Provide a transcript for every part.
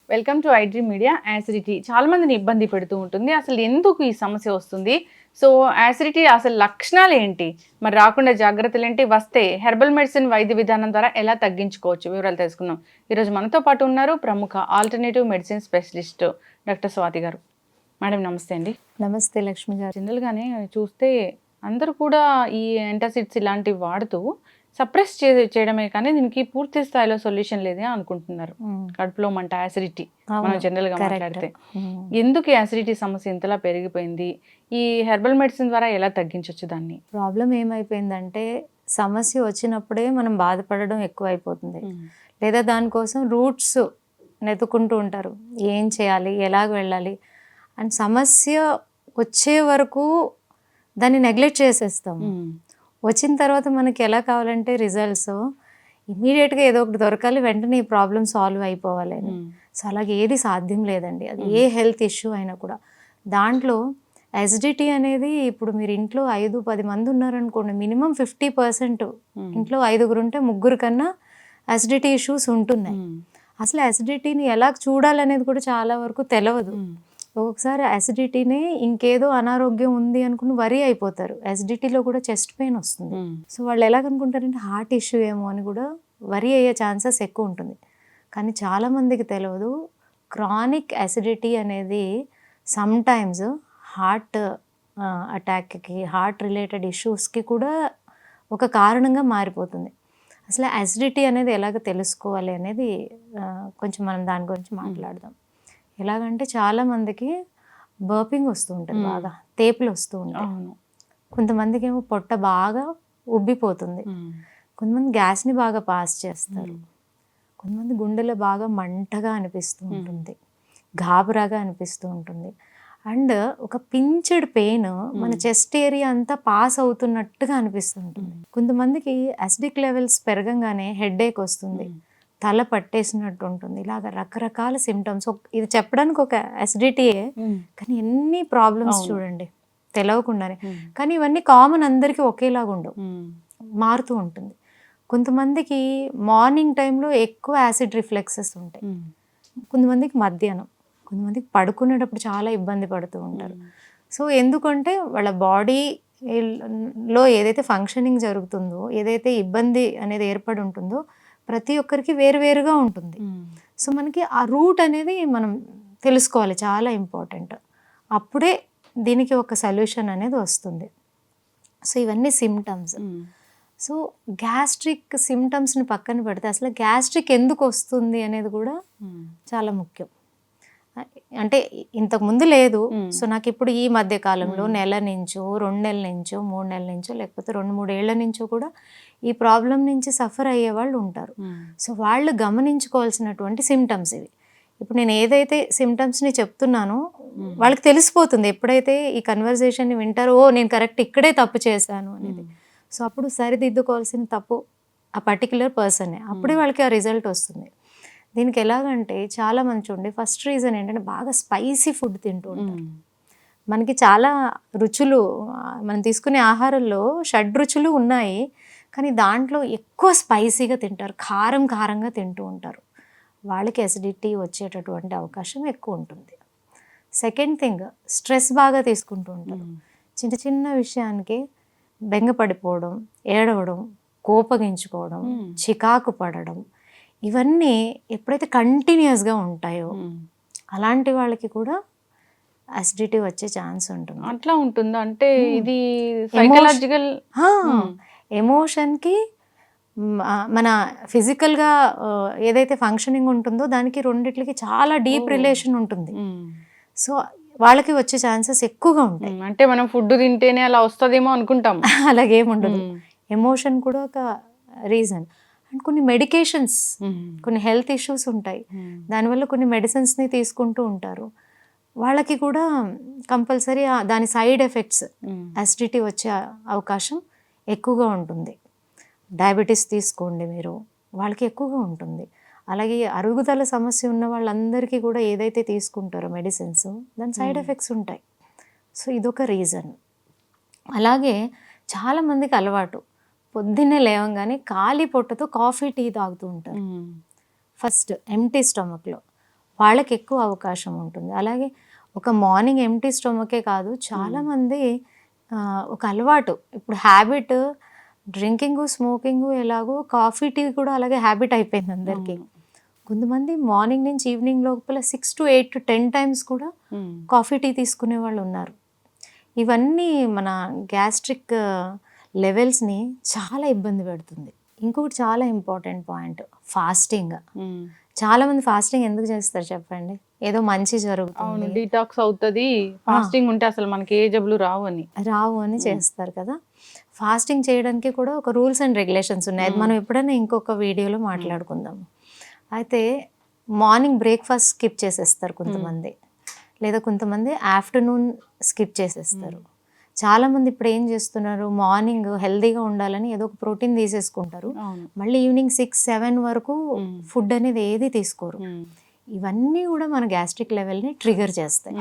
Welcome to iDream media. Acidity చాలా మందిని ఇబ్బంది పెడుతూ ఉంటుంది. అసలు ఎందుకు ఈ సమస్య వస్తుంది? సో యాసిడిటీ అసలు లక్షణాలు ఏంటి, మరి రాకుండా జాగ్రత్తలు ఏంటి, వస్తే హెర్బల్ మెడిసిన్ వైద్య విధానం ద్వారా ఎలా తగ్గించుకోవచ్చు, వివరాలు తెలుసుకుందాం. ఈరోజు మనతో పాటు ఉన్నారు ప్రముఖ alternative medicine specialist doctor Swathi గారు. మేడం నమస్తే అండి. నమస్తే లక్ష్మి గారు. జనరల్గానే చూస్తే అందరూ కూడా ఈ యాంటాసిడ్స్ ఇలాంటివి వాడుతూ సప్రెస్ చేయడమే కానీ దీనికి పూర్తి స్థాయిలో సొల్యూషన్ లేదే అనుకుంటున్నారు. కడుపులో మంట, యాసిడిటీ మనం జనరల్గా మాట్లాడితే ఎందుకు యాసిడిటీ సమస్య ఇంతలా పెరిగిపోయింది? ఈ హెర్బల్ మెడిసిన్ ద్వారా ఎలా తగ్గించవచ్చు దాన్ని? ప్రాబ్లం ఏమైపోయిందంటే సమస్య వచ్చినప్పుడే మనం బాధపడడం ఎక్కువ అయిపోతుంది, లేదా దానికోసం రూట్స్ నెతుకుంటూ ఉంటారు. ఏం చేయాలి, ఎలాగ వెళ్ళాలి అండ్ సమస్య వచ్చే వరకు దాన్ని నెగ్లెక్ట్ చేసేస్తాము. వచ్చిన తర్వాత మనకి ఎలా కావాలంటే రిజల్ట్స్ ఇమీడియట్గా ఏదో ఒకటి దొరకాలి, వెంటనే ఈ ప్రాబ్లం సాల్వ్ అయిపోవాలి అని. సో అలాగే ఏది సాధ్యం లేదండి. అది ఏ హెల్త్ ఇష్యూ అయినా కూడా. దాంట్లో యాసిడిటీ అనేది ఇప్పుడు మీరు ఇంట్లో 5-10 మంది ఉన్నారనుకోండి, మినిమం 50% ఇంట్లో 5 ఉంటే 3 కన్నా యాసిడిటీ ఇష్యూస్ ఉంటున్నాయి. అసలు యాసిడిటీని ఎలా చూడాలనేది కూడా చాలా వరకు తెలియదు. ఒకసారి యాసిడిటీనే ఇంకేదో అనారోగ్యం ఉంది అనుకుని వరీ అయిపోతారు. యాసిడిటీలో కూడా చెస్ట్ పెయిన్ వస్తుంది. సో వాళ్ళు ఎలాగనుకుంటారంటే హార్ట్ ఇష్యూ ఏమో అని కూడా వరీ అయ్యే ఛాన్సెస్ ఎక్కువ ఉంటుంది. కానీ చాలామందికి తెలియదు క్రానిక్ యాసిడిటీ అనేది సమ్ టైమ్స్ హార్ట్ అటాక్కి, హార్ట్ రిలేటెడ్ ఇష్యూస్కి కూడా ఒక కారణంగా మారిపోతుంది. అసలు యాసిడిటీ అనేది ఎలాగ తెలుసుకోవాలి అనేది కొంచెం మనం దాని గురించి మాట్లాడదాం. ఎలాగంటే చాలామందికి బర్పింగ్ వస్తూ ఉంటుంది, బాగా తేపులు వస్తూ ఉంటాయి. కొంతమందికి ఏమో పొట్ట బాగా ఉబ్బిపోతుంది, కొంతమంది గ్యాస్ని బాగా పాస్ చేస్తారు, కొంతమంది గుండెలో బాగా మంటగా అనిపిస్తూ ఉంటుంది, గాబరాగా అనిపిస్తూ ఉంటుంది. అండ్ ఒక పించ్డ్ పెయిన్ మన చెస్ట్ ఏరియా అంతా పాస్ అవుతున్నట్టుగా అనిపిస్తుంటుంది. కొంతమందికి యాసిడిక్ లెవెల్స్ పెరగంగానే హెడేక్ వస్తుంది, తల పట్టేసినట్టు ఉంటుంది. ఇలాగ రకరకాల సిమ్టమ్స్. ఇది చెప్పడానికి ఒక యాసిడిటీయే, కానీ ఎన్ని ప్రాబ్లమ్స్ చూడండి తెలియకుండానే. కానీ ఇవన్నీ కామన్, అందరికీ ఒకేలాగా ఉండవు, మారుతూ ఉంటుంది. కొంతమందికి మార్నింగ్ టైంలో ఎక్కువ యాసిడ్ రిఫ్లెక్సెస్ ఉంటాయి, కొంతమందికి మధ్యాహ్నం, కొంతమందికి పడుకునేటప్పుడు చాలా ఇబ్బంది పడుతూ ఉంటారు. సో ఎందుకంటే వాళ్ళ బాడీలో ఏదైతే ఫంక్షనింగ్ జరుగుతుందో, ఏదైతే ఇబ్బంది అనేది ఏర్పడి ఉంటుందో ప్రతి ఒక్కరికి వేరువేరుగా ఉంటుంది. సో మనకి ఆ రూట్ అనేది మనం తెలుసుకోవాలి, చాలా ఇంపార్టెంట్. అప్పుడే దీనికి ఒక సొల్యూషన్ అనేది వస్తుంది. సో ఇవన్నీ సిమ్టమ్స్. సో గ్యాస్ట్రిక్ సిమ్టమ్స్ని పక్కన పెడితే అసలు గ్యాస్ట్రిక్ ఎందుకు వస్తుంది అనేది కూడా చాలా ముఖ్యం. అంటే ఇంతకుముందు లేదు. సో నాకు ఇప్పుడు ఈ మధ్య కాలంలో నెల నుంచో, 2 నెలల నుంచో, 3 నెలల నుంచో, లేకపోతే 2-3 ఏళ్ల నుంచో కూడా ఈ ప్రాబ్లం నుంచి సఫర్ అయ్యే వాళ్ళు ఉంటారు. సో వాళ్ళు గమనించుకోవాల్సినటువంటి సిమ్టమ్స్ ఇవి. ఇప్పుడు నేను ఏదైతే సిమ్టమ్స్ని చెప్తున్నానో వాళ్ళకి తెలిసిపోతుంది ఎప్పుడైతే ఈ కన్వర్జేషన్ని వింటారో, ఓ నేను కరెక్ట్ ఇక్కడే తప్పు చేశాను అనేది. సో అప్పుడు సరిదిద్దుకోవాల్సిన తప్పు ఆ పర్టిక్యులర్ పర్సనే, అప్పుడే వాళ్ళకి ఆ రిజల్ట్ వస్తుంది. దీనికి ఎలాగంటే చాలా మంది చూడండి, ఫస్ట్ రీజన్ ఏంటంటే బాగా స్పైసీ ఫుడ్ తింటూ ఉంటారు. మనకి చాలా రుచులు, మనం తీసుకునే ఆహారంలో 6 రుచులు ఉన్నాయి, కానీ దాంట్లో ఎక్కువ స్పైసీగా తింటారు, కారం కారంగా తింటూ ఉంటారు. వాళ్ళకి అసిడిటీ వచ్చేటటువంటి అవకాశం ఎక్కువ ఉంటుంది. సెకండ్ థింగ్, స్ట్రెస్ బాగా తీసుకుంటూ ఉంటారు. చిన్న చిన్న విషయానికి బెంగపడిపోవడం, ఏడవడం, కోపగించుకోవడం, చికాకు పడడం, ఇవన్నీ ఎప్పుడైతే కంటిన్యూస్గా ఉంటాయో అలాంటి వాళ్ళకి కూడా అసిడిటీ వచ్చే ఛాన్స్ ఉంటుంది. అట్లా ఉంటుందా? అంటే ఇది సైకలాజికల్ ఎమోషన్కి మన ఫిజికల్గా ఏదైతే ఫంక్షనింగ్ ఉంటుందో దానికి రెండిట్లకి చాలా డీప్ రిలేషన్ ఉంటుంది. సో వాళ్ళకి వచ్చే ఛాన్సెస్ ఎక్కువగా ఉంటాయి. అంటే మనం ఫుడ్ తింటేనే అలా వస్తుందేమో అనుకుంటాం, అలాగేముండదు. ఎమోషన్ కూడా ఒక రీజన్. అండ్ కొన్ని మెడికేషన్స్, కొన్ని హెల్త్ ఇష్యూస్ ఉంటాయి, దానివల్ల కొన్ని మెడిసిన్స్ని తీసుకుంటూ ఉంటారు. వాళ్ళకి కూడా కంపల్సరీ దాని సైడ్ ఎఫెక్ట్స్ అసిడిటీ వచ్చే అవకాశం ఎక్కువగా ఉంటుంది. డయాబెటీస్ తీసుకోండి మీరు, వాళ్ళకి ఎక్కువగా ఉంటుంది. అలాగే అరుగుదల సమస్య ఉన్న వాళ్ళందరికీ కూడా ఏదైతే తీసుకుంటారో మెడిసిన్స్, దాని సైడ్ ఎఫెక్ట్స్ ఉంటాయి. సో ఇదొక రీజన్. అలాగే చాలామందికి అలవాటు పొద్దున్నే లేవంగానే ఖాళీ పొట్టతో కాఫీ టీ తాగుతూ ఉంటారు. ఫస్ట్ ఎంటీ స్టమక్లో వాళ్ళకి ఎక్కువ అవకాశం ఉంటుంది. అలాగే ఒక మార్నింగ్ ఎంటీ స్టమకే కాదు, చాలామంది ఒక అలవాటు, ఇప్పుడు హ్యాబిట్, డ్రింకింగ్ స్మోకింగ్ ఎలాగో కాఫీ టీ కూడా అలాగే హ్యాబిట్ అయిపోయింది అందరికీ. కొంతమంది మార్నింగ్ నుంచి ఈవినింగ్ లోపల 6 to 8 to 10 టైమ్స్ కూడా కాఫీ టీ తీసుకునే వాళ్ళు ఉన్నారు. ఇవన్నీ మన గ్యాస్ట్రిక్ లెవెల్స్ని చాలా ఇబ్బంది పెడుతుంది. ఇంకొకటి చాలా ఇంపార్టెంట్ పాయింట్, ఫాస్టింగ్. చాలామంది ఫాస్టింగ్ ఎందుకు చేస్తారు చెప్పండి? ఏదో మంచి జరుగుతుంది, డీటాక్స్ అవుతుంది, ఫాస్టింగ్ ఉంటే అసలు మనకి ఏ జబ్బులు రావు అని చేస్తారు కదా. ఫాస్టింగ్ చేయడానికి కూడా ఒక రూల్స్ అండ్ రెగ్యులేషన్స్ ఉన్నాయి. అది మనం ఎప్పుడైనా ఇంకొక వీడియోలో మాట్లాడుకుందాం. అయితే మార్నింగ్ బ్రేక్ఫాస్ట్ స్కిప్ చేసేస్తారు కొంతమంది, లేదా కొంతమంది ఆఫ్టర్నూన్ స్కిప్ చేసేస్తారు. చాలామంది ఇప్పుడు ఏం చేస్తున్నారు, మార్నింగ్ హెల్తీగా ఉండాలని ఏదో ఒక ప్రోటీన్ తీసేసుకుంటారు, మళ్ళీ ఈవినింగ్ 6-7 వరకు ఫుడ్ అనేది ఏది తీసుకోరు. ఇవన్నీ కూడా మన గ్యాస్ట్రిక్ లెవెల్ని ట్రిగర్ చేస్తాయి.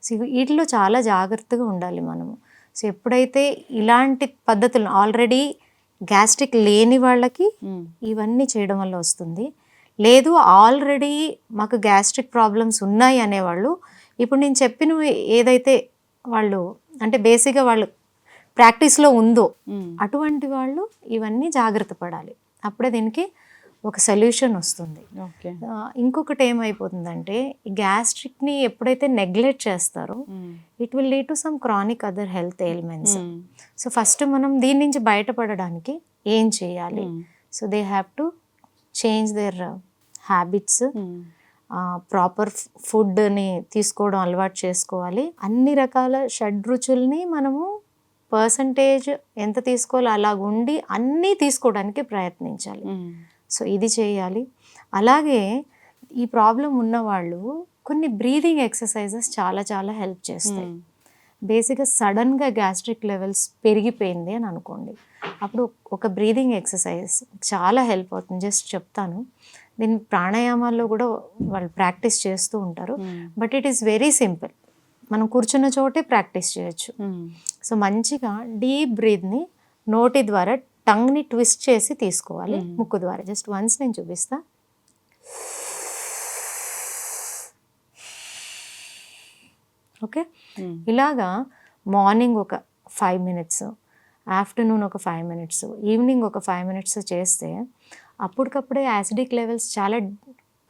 సో వీటిలో చాలా జాగ్రత్తగా ఉండాలి మనము. సో ఎప్పుడైతే ఇలాంటి పద్ధతులు ఆల్రెడీ గ్యాస్ట్రిక్ లేని వాళ్ళకి ఇవన్నీ చేయడం వల్ల వస్తుంది, లేదు ఆల్రెడీ మాకు గ్యాస్ట్రిక్ ప్రాబ్లమ్స్ ఉన్నాయి అనేవాళ్ళు, ఇప్పుడు నేను చెప్పినవి ఏదైతే వాళ్ళు అంటే బేసిక్గా వాళ్ళు ప్రాక్టీస్లో ఉందో అటువంటి వాళ్ళు ఇవన్నీ జాగ్రత్త పడాలి. అప్పుడే దీనికి ఒక సొల్యూషన్ వస్తుంది. ఇంకొకటి ఏమైపోతుందంటే, ఈ గ్యాస్ట్రిక్ని ఎప్పుడైతే నెగ్లెక్ట్ చేస్తారో it will lead to some chronic other health ailments. So first మనం దీని నుంచి బయటపడడానికి ఏం చేయాలి? So they have to change their habits, proper ఫుడ్ని తీసుకోవడం అలవాటు చేసుకోవాలి. అన్ని రకాల షడ్రుచుల్ని మనము పర్సంటేజ్ ఎంత తీసుకోవాలో అలాగుండి అన్నీ తీసుకోవడానికి ప్రయత్నించాలి. సో ఇది చేయాలి. అలాగే ఈ ప్రాబ్లం ఉన్నవాళ్ళు కొన్ని బ్రీదింగ్ ఎక్సర్సైజెస్ చాలా చాలా హెల్ప్ చేస్తాయి. బేసిక్గా సడన్గా గ్యాస్ట్రిక్ లెవెల్స్ పెరిగిపోయింది అని అనుకోండి, అప్పుడు ఒక బ్రీదింగ్ ఎక్సర్సైజ్ చాలా హెల్ప్ అవుతుంది. జస్ట్ చెప్తాను, దీన్ని ప్రాణాయామాల్లో కూడా వాళ్ళు ప్రాక్టీస్ చేస్తూ ఉంటారు. But it is very simple, మనం కూర్చున్న చోటే ప్రాక్టీస్ చేయొచ్చు. సో మంచిగా డీప్ బ్రీత్ని నోటి ద్వారా టంగ్ని ట్విస్ట్ చేసి తీసుకోవాలి, ముక్కు ద్వారా. జస్ట్ వన్స్ నేను చూపిస్తా. ఓకే, ఇలాగా మార్నింగ్ ఒక 5 minutes, ఆఫ్టర్నూన్ ఒక 5 minutes, ఈవినింగ్ ఒక 5 minutes చేస్తే అప్పటికప్పుడే యాసిడిక్ లెవెల్స్ చాలా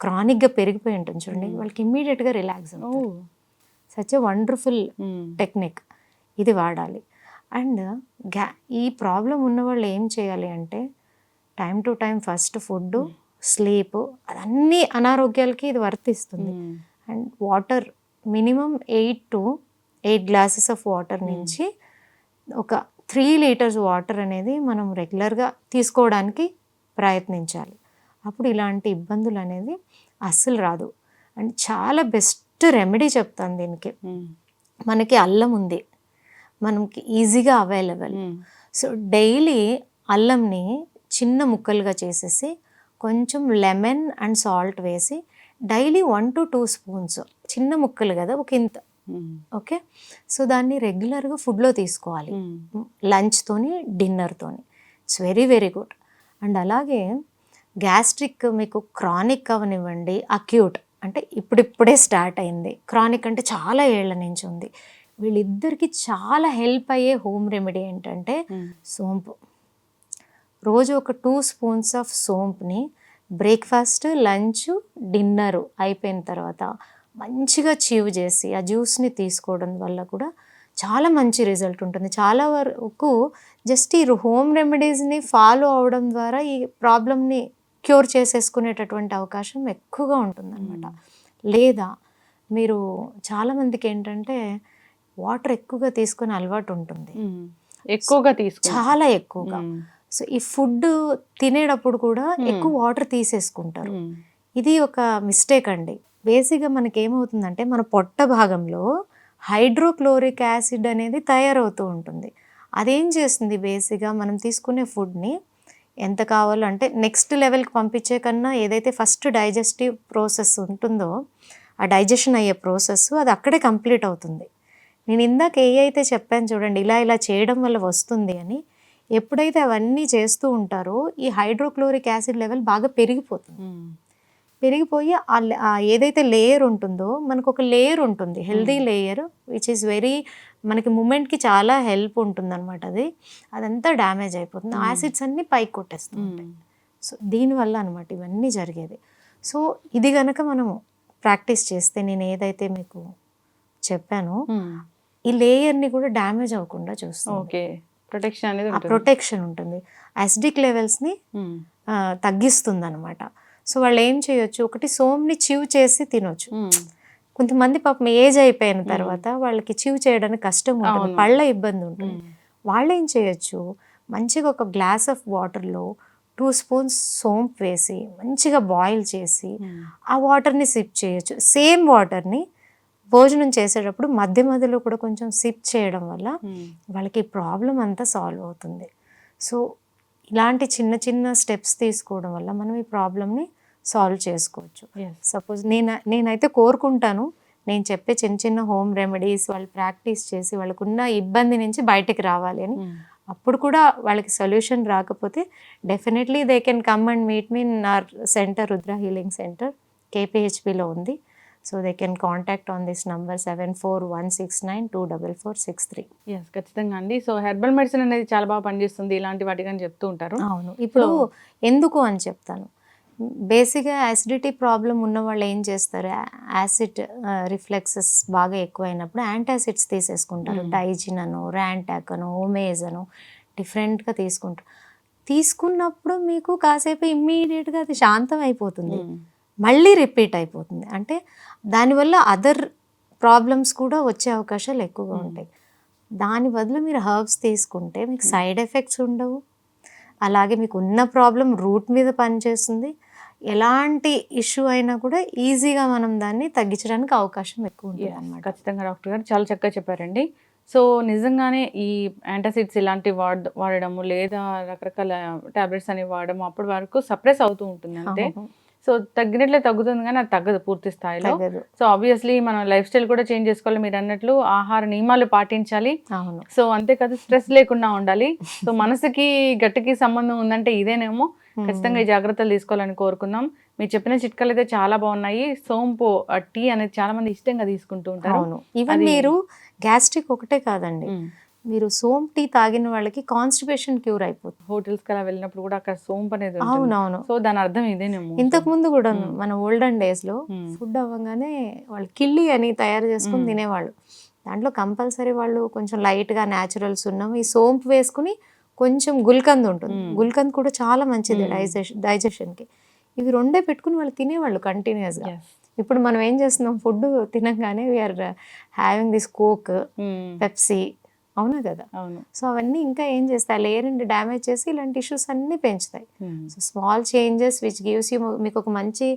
క్రానిక్గా పెరిగిపోయి ఉంటుంది చూడండి, వాళ్ళకి ఇమ్మీడియట్గా రిలాక్స్ అవుతుంది. సచ్ ఎ వండర్ఫుల్ టెక్నిక్, ఇది వాడాలి. అండ్ ఈ ప్రాబ్లం ఉన్నవాళ్ళు ఏం చేయాలి అంటే, time to time first food, sleep, అదన్నీ అనారోగ్యాలకి ఇది వర్తిస్తుంది. And water minimum 8 to 8 glasses of water నుంచి ఒక 3 liters వాటర్ అనేది మనం రెగ్యులర్గా తీసుకోవడానికి ప్రయత్నించాలి. అప్పుడు ఇలాంటి ఇబ్బందులు అనేది అస్సలు రాదు. అండ్ చాలా బెస్ట్ రెమెడీ చెప్తాను దీనికి. మనకి అల్లం ఉంది, మనకి ఈజీగా అవైలబుల్. సో డైలీ అల్లంని చిన్న ముక్కలుగా చేసేసి కొంచెం లెమన్ అండ్ సాల్ట్ వేసి డైలీ 1 to 2 spoons, చిన్న ముక్కలు కదా ఒక ఇంత, ఓకే. సో దాన్ని రెగ్యులర్గా ఫుడ్లో తీసుకోవాలి, లంచ్తోని డిన్నర్తోని. It's very very good. And అలాగే గ్యాస్ట్రిక్ మీకు క్రానిక్ అవనివ్వండి, అక్యూట్ అంటే ఇప్పుడిప్పుడే స్టార్ట్ అయింది, క్రానిక్ అంటే చాలా ఏళ్ల నుంచి ఉంది, వీళ్ళిద్దరికి చాలా హెల్ప్ అయ్యే హోమ్ రెమెడీ ఏంటంటే సోంపు. రోజు ఒక 2 spoons ఆఫ్ సోంపుని బ్రేక్ఫాస్ట్, లంచ్, డిన్నర్ అయిపోయిన తర్వాత మంచిగా చీవ్ చేసి ఆ జ్యూస్ని తీసుకోవడం వల్ల కూడా చాలా మంచి రిజల్ట్ ఉంటుంది. చాలా వరకు జస్ట్ ఈ హోమ్ రెమెడీస్ని ఫాలో అవడం ద్వారా ఈ ప్రాబ్లమ్ని క్యూర్ చేసేసుకునేటటువంటి అవకాశం ఎక్కువగా ఉంటుందన్నమాట. లేదా మీరు చాలామందికి ఏంటంటే వాటర్ ఎక్కువగా తీసుకునే అలవాటు ఉంటుంది, చాలా ఎక్కువగా. సో ఈ ఫుడ్ తినేటప్పుడు కూడా ఎక్కువ వాటర్ తీసేసుకుంటారు. ఇది ఒక మిస్టేక్ అండి. బేసిక్గా మనకి ఏమవుతుందంటే, మన పొట్ట భాగంలో హైడ్రోక్లోరిక్ యాసిడ్ అనేది తయారవుతూ ఉంటుంది. అదేం చేస్తుంది, బేసిక్గా మనం తీసుకునే ఫుడ్ని ఎంత కావాలో అంటే నెక్స్ట్ లెవెల్కి పంపించే కన్నా ఏదైతే ఫస్ట్ డైజెస్టివ్ ప్రాసెస్ ఉంటుందో ఆ డైజెషన్ అయ్యే ప్రాసెస్ అది అక్కడే కంప్లీట్ అవుతుంది. నేను ఇందాక ఏ అయితే చెప్పాను చూడండి, ఇలా ఇలా చేయడం వల్ల వస్తుంది అని, ఎప్పుడైతే అవన్నీ చేస్తూ ఉంటారో ఈ హైడ్రోక్లోరిక్ యాసిడ్ లెవెల్ బాగా పెరిగిపోతుంది. పెరిగిపోయి ఏదైతే లేయర్ ఉంటుందో మనకు ఒక లేయర్ ఉంటుంది, healthy layer which is very మనకి మూమెంట్కి చాలా హెల్ప్ ఉంటుంది అనమాట. అదంతా డ్యామేజ్ అయిపోతుంది, యాసిడ్స్ అన్నీ పైకి కొట్టేస్తుంది. సో దీనివల్ల అనమాట ఇవన్నీ జరిగేది. సో ఇది కనుక మనము ప్రాక్టీస్ చేస్తే నేను ఏదైతే మీకు చెప్పానో ఈ లేయర్ని కూడా డ్యామేజ్ అవ్వకుండా చూస్తాం. ఓకే, ప్రొటెక్షన్ అనేది ప్రొటెక్షన్ ఉంటుంది, అసిడిక్ లెవెల్స్ని తగ్గిస్తుంది అనమాట. సో వాళ్ళు ఏం చేయొచ్చు, ఒకటి సోమ్ని చివ్ చేసి తినొచ్చు. కొంతమంది పాపం ఏజ్ అయిపోయిన తర్వాత వాళ్ళకి చివ్ చేయడానికి కష్టం ఉంటుంది, పళ్ళ ఇబ్బంది ఉంటుంది. వాళ్ళు ఏం చేయొచ్చు, మంచిగా ఒక గ్లాస్ ఆఫ్ వాటర్లో 2 స్పూన్స్ సోంపు వేసి మంచిగా బాయిల్ చేసి ఆ వాటర్ని సిప్ చేయొచ్చు. సేమ్ వాటర్ని భోజనం చేసేటప్పుడు మధ్య మధ్యలో కూడా కొంచెం సిప్ చేయడం వల్ల వాళ్ళకి ప్రాబ్లం అంతా సాల్వ్ అవుతుంది. సో ఇలాంటి చిన్న చిన్న స్టెప్స్ తీసుకోవడం వల్ల మనం ఈ ప్రాబ్లమ్ని సాల్వ్ చేసుకోవచ్చు. సపోజ్ నేనైతే కోరుకుంటాను, నేను చెప్పే చిన్న చిన్న హోమ్ రెమెడీస్ వాళ్ళు ప్రాక్టీస్ చేసి వాళ్ళకున్న ఇబ్బంది నుంచి బయటకు రావాలి అని. అప్పుడు కూడా వాళ్ళకి సొల్యూషన్ రాకపోతే definitely they can come and meet me in our centre, Rudra healing centre, KPHPలో ఉంది. So they can contact on this number 7416924463. ఖచ్చితంగా అండి. సో హెర్బల్ మెడిసిన్ అనేది చాలా బాగా పనిచేస్తుంది ఇలాంటి వాటికని చెప్తూ ఉంటారు. అవును, ఇప్పుడు ఎందుకు అని చెప్తాను. బేసిక్గా యాసిడిటీ ప్రాబ్లం ఉన్న వాళ్ళు ఏం చేస్తారు, యాసిడ్ రిఫ్లెక్సెస్ బాగా ఎక్కువైనప్పుడు యాంటాసిడ్స్ తీసేసుకుంటారు. డైజిన్ అను, ర్యాంటాక్ అను, ఓమేజ్ అను డిఫరెంట్గా తీసుకుంటారు. తీసుకున్నప్పుడు మీకు కాసేపు ఇమ్మీడియట్గా అది శాంతం అయిపోతుంది, మళ్ళీ రిపీట్ అయిపోతుంది. అంటే దానివల్ల అదర్ ప్రాబ్లమ్స్ కూడా వచ్చే అవకాశాలు ఎక్కువగా ఉంటాయి. దాని బదులు మీరు హర్బ్స్ తీసుకుంటే మీకు సైడ్ ఎఫెక్ట్స్ ఉండవు, అలాగే మీకు ఉన్న ప్రాబ్లం రూట్ మీద పనిచేస్తుంది. ఎలాంటి ఇష్యూ అయినా కూడా ఈజీగా మనం దాన్ని తగ్గించడానికి అవకాశం ఎక్కువ ఉంటుంది అన్నమాట. ఖచ్చితంగా డాక్టర్ గారు చాలా చక్కగా చెప్పారండి. సో నిజంగానే ఈ యాంటాసిడ్స్ ఇలాంటివి వాడడము లేదా రకరకాల టాబ్లెట్స్ అనేవి వాడడము అప్పటి వరకు సప్రెస్ అవుతూ ఉంటుంది అంతే. సో తగ్గినట్లే తగ్గుతుంది కానీ అది తగ్గదు పూర్తి స్థాయిలో. సో ఆబ్వియస్లీ మనం లైఫ్ స్టైల్ కూడా చేంజ్ చేసుకోవాలి, మీరు అన్నట్లు ఆహార నియమాలు పాటించాలి. సో అంతేకాదు స్ట్రెస్ లేకుండా ఉండాలి. సో మనసుకి గట్టికి సంబంధం ఉందంటే ఇదేనేమో. ఖచ్చితంగా ఈ జాగ్రత్తలు తీసుకోవాలని కోరుకుందాం. మీరు చెప్పిన చిట్కాలు అయితే చాలా బాగున్నాయి. సోంపు టీ అనేది చాలా మంది ఇష్టంగా తీసుకుంటూ ఉంటారు. ఈవెన్ మీరు గ్యాస్ట్రిక్ ఒకటే కాదండి, మీరు సోంపు టీ తాగిన వాళ్ళకి కాన్స్టిపేషన్ క్యూర్ అయిపోతుంది. హోటల్స్ కి అలా వెళ్ళినప్పుడు కూడా అక్కడ సోంపు అనేది అవునవును. సో దాని అర్థం ఇదేనేమో. ఇంతకు ముందు కూడా మన ఓల్డెన్ డేస్ లో ఫుడ్ అవ్వగానే వాళ్ళు కిళ్ళి అని తయారు చేసుకుని తినేవాళ్ళు. దాంట్లో కంపల్సరీ వాళ్ళు కొంచెం లైట్ గా న్యాచురల్స్ ఉన్నాం, ఈ సోంపు వేసుకుని కొంచెం గుల్కంద్ ఉంటుంది. గుల్కంద్ కూడా చాలా మంచిది డైజెషన్ కి. ఇవి రెండే పెట్టుకుని వాళ్ళు తినేవాళ్ళు కంటిన్యూస్ గా. ఇప్పుడు మనం ఏం చేస్తున్నాం, ఫుడ్ తినగానే we're having this Coke, Pepsi, అవునా కదా. సో అవన్నీ ఇంకా ఏం చేస్తాయి, లేయర్ అండ్ డ్యామేజ్ చేసి ఇలాంటి ఇష్యూస్ అన్నీ పెంచుతాయి. So small changes which gives you, మీకు ఒక మంచి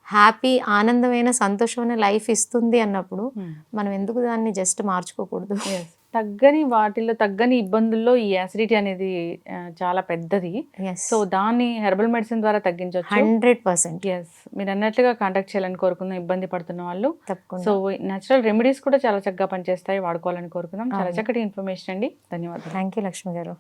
హ్యాపీ ఆనందమైన సంతోషమైన లైఫ్ ఇస్తుంది అన్నప్పుడు మనం ఎందుకు దాన్ని జస్ట్ మార్చుకోకూడదు. తగ్గని వాటిల్లో తగ్గని ఇబ్బందుల్లో ఈ యాసిడిటీ అనేది చాలా పెద్దది. సో దాన్ని హెర్బల్ మెడిసిన్ ద్వారా తగ్గించవచ్చు 100%. మీరు అన్నట్లుగా కాంటాక్ట్ చేయాలని కోరుకుందాం ఇబ్బంది పడుతున్న వాళ్ళు. సో న్యాచురల్ రెమెడీస్ కూడా చాలా చక్కగా పనిచేస్తాయి, వాడుకోవాలని కోరుకుందాం. చాలా చక్కటి ఇన్ఫర్మేషన్ అండి, ధన్యవాదాలు. థ్యాంక్ యూ లక్ష్మి గారు.